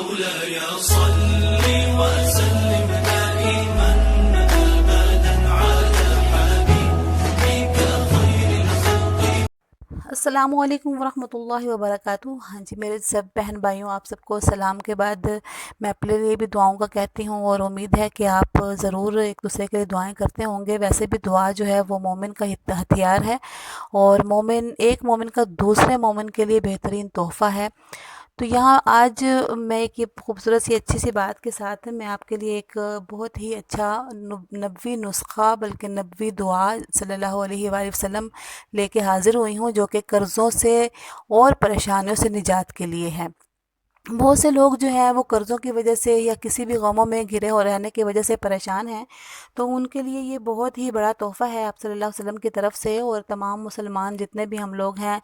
مولاي صل وسلم دائما أبدا على حبيبك خير الخلق. السلام علیکم ورحمۃ اللہ وبرکاتہ۔ ہاں جی، میرے سب بہن بھائیوں، آپ سب کو سلام کے بعد میں اپنے لیے بھی دعاؤں کا کہتی ہوں، اور امید ہے کہ آپ ضرور ایک دوسرے کے لیے دعائیں کرتے ہوں گے۔ ویسے بھی دعا جو ہے وہ مومن کا ہتھیار ہے، اور ایک مومن کا دوسرے مومن کے لیے بہترین تحفہ ہے۔ تو یہاں آج میں ایک یہ خوبصورت سی اچھی سی بات کے ساتھ میں آپ کے لیے ایک بہت ہی اچھا نبوی نسخہ، بلکہ نبوی دعا صلی اللہ علیہ وآلہ وسلم لے کے حاضر ہوئی ہوں، جو کہ قرضوں سے اور پریشانیوں سے نجات کے لیے ہے۔ بہت سے لوگ جو ہیں وہ قرضوں کی وجہ سے یا کسی بھی غموں میں گھرے ہو رہنے کی وجہ سے پریشان ہیں، تو ان کے لیے یہ بہت ہی بڑا تحفہ ہے آپ صلی اللہ علیہ وسلم کی طرف سے، اور تمام مسلمان جتنے بھی ہم لوگ ہیں،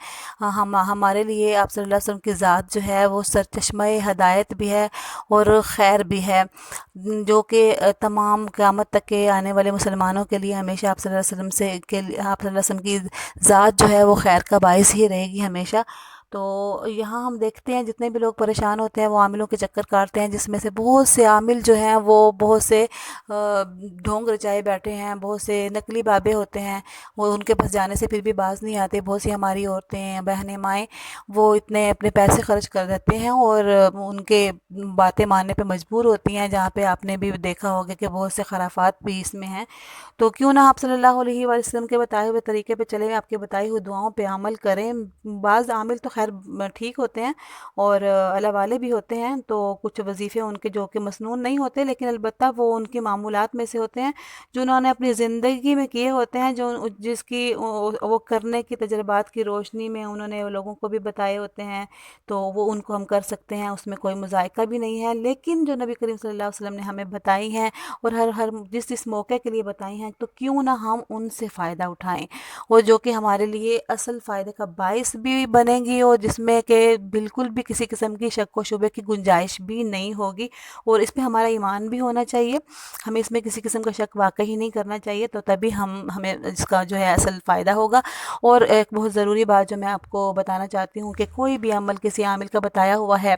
ہمارے لیے آپ صلی اللہ علیہ وسلم کی ذات جو ہے وہ سرچشمہ ہدایت بھی ہے اور خیر بھی ہے، جو کہ تمام قیامت تک کے آنے والے مسلمانوں کے لیے ہمیشہ آپ صلی اللہ علیہ وسلم آپ صلی اللہ علیہ وسلم کی ذات جو ہے وہ خیر کا باعث ہی رہے گی ہمیشہ۔ تو یہاں ہم دیکھتے ہیں جتنے بھی لوگ پریشان ہوتے ہیں وہ عاملوں کے چکر کاٹتے ہیں، جس میں سے بہت سے عامل جو ہیں وہ بہت سے ڈھونگ رچائے بیٹھے ہیں، بہت سے نقلی بابے ہوتے ہیں، وہ ان کے پاس جانے سے پھر بھی باز نہیں آتے۔ بہت سی ہماری عورتیں، بہنیں، مائیں، وہ اتنے اپنے پیسے خرچ کر دیتے ہیں اور ان کے باتیں ماننے پہ مجبور ہوتی ہیں، جہاں پہ آپ نے بھی دیکھا ہوگا کہ بہت سے خرافات بھی اس میں ہیں۔ تو کیوں نہ آپ صلی اللہ علیہ وآلہ وسلم کے بتائے ہوئے طریقے پہ چلیں، آپ کے بتائی ہوئی دعاؤں پہ عمل کریں۔ بعض عامل تو خیر ٹھیک ہوتے ہیں اور اللہ والے بھی ہوتے ہیں، تو کچھ وظیفے ان کے جو کہ مسنون نہیں ہوتے، لیکن البتہ وہ ان کی معمولات میں سے ہوتے ہیں جو انہوں نے اپنی زندگی میں کیے ہوتے ہیں، جس کی وہ کرنے کی تجربات کی روشنی میں انہوں نے لوگوں کو بھی بتائے ہوتے ہیں، تو وہ ان کو ہم کر سکتے ہیں، اس میں کوئی مذائقہ بھی نہیں ہے۔ لیکن جو نبی کریم صلی اللہ علیہ وسلم نے ہمیں بتائی ہیں اور ہر جس موقع کے لیے بتائی ہیں، تو کیوں نہ ہم ان سے فائدہ اٹھائیں، اور جو کہ ہمارے لیے اصل فائدے کا باعث بھی بنیں گی، اور جس میں کہ بالکل بھی کسی قسم کی شک و شبے کی گنجائش بھی نہیں ہوگی، اور اس پہ ہمارا ایمان بھی ہونا چاہیے۔ ہمیں اس میں کسی قسم کا شک واقعی نہیں کرنا چاہیے، تو تبھی ہمیں اس کا جو ہے اصل فائدہ ہوگا۔ اور ایک بہت ضروری بات جو میں آپ کو بتانا چاہتی ہوں، کہ کوئی بھی عمل کسی عامل کا بتایا ہوا ہے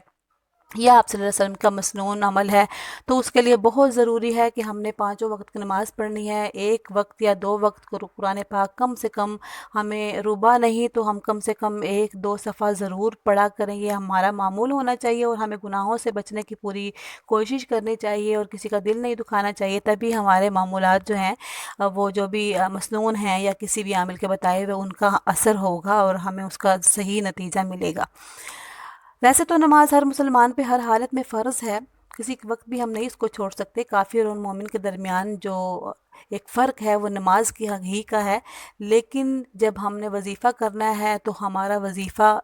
یا آپ صلی اللہ علیہ وسلم کا مسنون عمل ہے، تو اس کے لیے بہت ضروری ہے کہ ہم نے 5 وقت کی نماز پڑھنی ہے، 1 وقت یا 2 وقت کو قرآن پاک کم سے کم، ہمیں ربع نہیں تو ہم کم سے کم 1-2 صفحہ ضرور پڑھا کریں، یہ ہمارا معمول ہونا چاہیے، اور ہمیں گناہوں سے بچنے کی پوری کوشش کرنی چاہیے، اور کسی کا دل نہیں دکھانا چاہیے، تبھی ہمارے معمولات جو ہیں وہ جو بھی مسنون ہیں یا کسی بھی عامل کے بتائے ہوئے ان کا اثر ہوگا، اور ہمیں اس کا صحیح نتیجہ ملے گا۔ ویسے تو نماز ہر مسلمان پہ ہر حالت میں فرض ہے، کسی وقت بھی ہم نہیں اس کو چھوڑ سکتے۔ کافر اور مومن کے درمیان جو ایک فرق ہے وہ نماز کی ہی کا ہے، لیکن جب ہم نے وظیفہ کرنا ہے تو ہمارا وظیفہ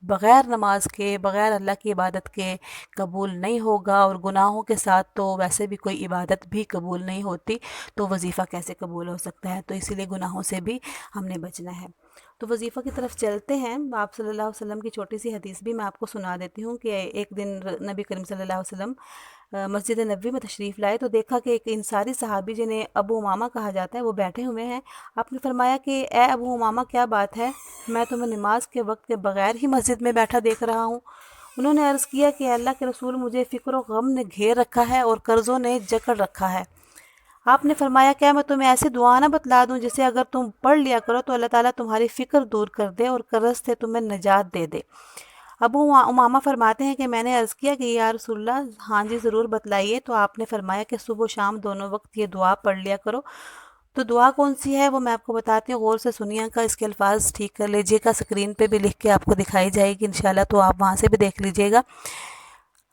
بغیر نماز کے، بغیر اللہ کی عبادت کے قبول نہیں ہوگا، اور گناہوں کے ساتھ تو ویسے بھی کوئی عبادت بھی قبول نہیں ہوتی، تو وظیفہ کیسے قبول ہو سکتا ہے؟ تو اسی لیے گناہوں سے بھی ہم نے بچنا ہے۔ تو وظیفہ کی طرف چلتے ہیں۔ آپ صلی اللہ علیہ وسلم کی چھوٹی سی حدیث بھی میں آپ کو سنا دیتی ہوں، کہ ایک دن نبی کریم صلی اللہ علیہ وسلم مسجد نبوی میں تشریف لائے، تو دیکھا کہ ایک انصاری صحابی جنہیں ابو امامہ کہا جاتا ہے وہ بیٹھے ہوئے ہیں۔ آپ نے فرمایا کہ اے ابو امامہ، کیا بات ہے؟ میں تمہیں نماز کے وقت کے بغیر ہی مسجد میں بیٹھا دیکھ رہا ہوں۔ انہوں نے عرض کیا کہ اللہ کے رسول، مجھے فکر و غم نے گھیر رکھا ہے اور قرضوں نے جکڑ رکھا ہے۔ آپ نے فرمایا کیا میں تمہیں ایسی دعا نہ بتلا دوں جسے اگر تم پڑھ لیا کرو تو اللہ تعالیٰ تمہاری فکر دور کر دے اور قرض سے تمہیں نجات دے دے؟ ابو امامہ فرماتے ہیں کہ میں نے عرض کیا کہ یا رسول اللہ، ہاں جی ضرور بتلائیے۔ تو آپ نے فرمایا کہ صبح و شام دونوں وقت یہ دعا پڑھ لیا کرو۔ تو دعا کون سی ہے وہ میں آپ کو بتاتی ہوں، غور سے سنیے گا، اس کے الفاظ ٹھیک کر لیجئے گا، اسکرین پہ بھی لکھ کے آپ کو دکھائی جائے گی انشاءاللہ، تو آپ وہاں سے بھی دیکھ لیجئے گا۔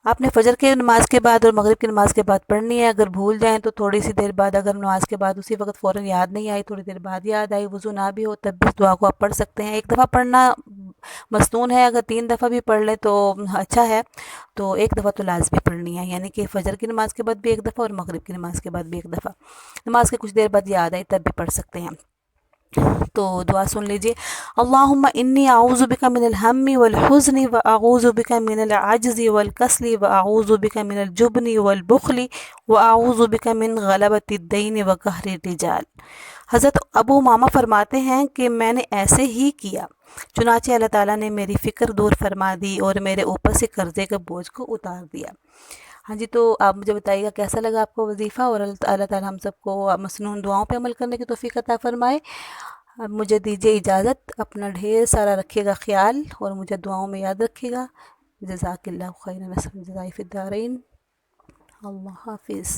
آپ نے فجر کے نماز کے بعد اور مغرب کی نماز کے بعد پڑھنی ہے۔ اگر بھول جائیں تو تھوڑی سی دیر بعد، اگر نماز کے بعد اسی وقت فوراً یاد نہیں آئی، تھوڑی دیر بعد یاد آئی، وضو نہ بھی ہو، تب بھی اس دعا کو آپ پڑھ سکتے ہیں۔ 1 دفعہ پڑھنا مسنون ہے، اگر 3 دفعہ بھی پڑھ لیں تو اچھا ہے، تو 1 دفعہ تو لازمی پڑھنی ہے، یعنی کہ فجر کی نماز کے بعد بھی 1 دفعہ اور مغرب کی نماز کے بعد بھی 1 دفعہ۔ نماز کے کچھ دیر بعد یاد آئی تب بھی پڑھ سکتے ہیں۔ تو دعا سن لیجئے۔ اللہم انی اعوذ بک من الہم والحزن واعوذ بک من العجز والکسل واعوذ بک من الجبن والبخل واعوذ بک من غلبۃ الدین وقہر الرجال۔ حضرت ابو امامہ فرماتے ہیں کہ میں نے ایسے ہی کیا، چنانچہ اللہ تعالیٰ نے میری فکر دور فرما دی اور میرے اوپر سے قرضے کے بوجھ کو اتار دیا۔ ہاں جی، تو آپ مجھے بتائیے گا کیسا لگا آپ کو وظیفہ، اور اللہ تعالیٰ ہم سب کو مسنون دعاؤں پہ عمل کرنے کی توفیق عطا فرمائے۔ اب مجھے دیجیے اجازت، اپنا ڈھیر سارا رکھیے گا خیال اور مجھے دعاؤں میں یاد رکھیے گا۔ جزاک اللہ خیرا، جزائے فی الدارین۔ اللہ حافظ۔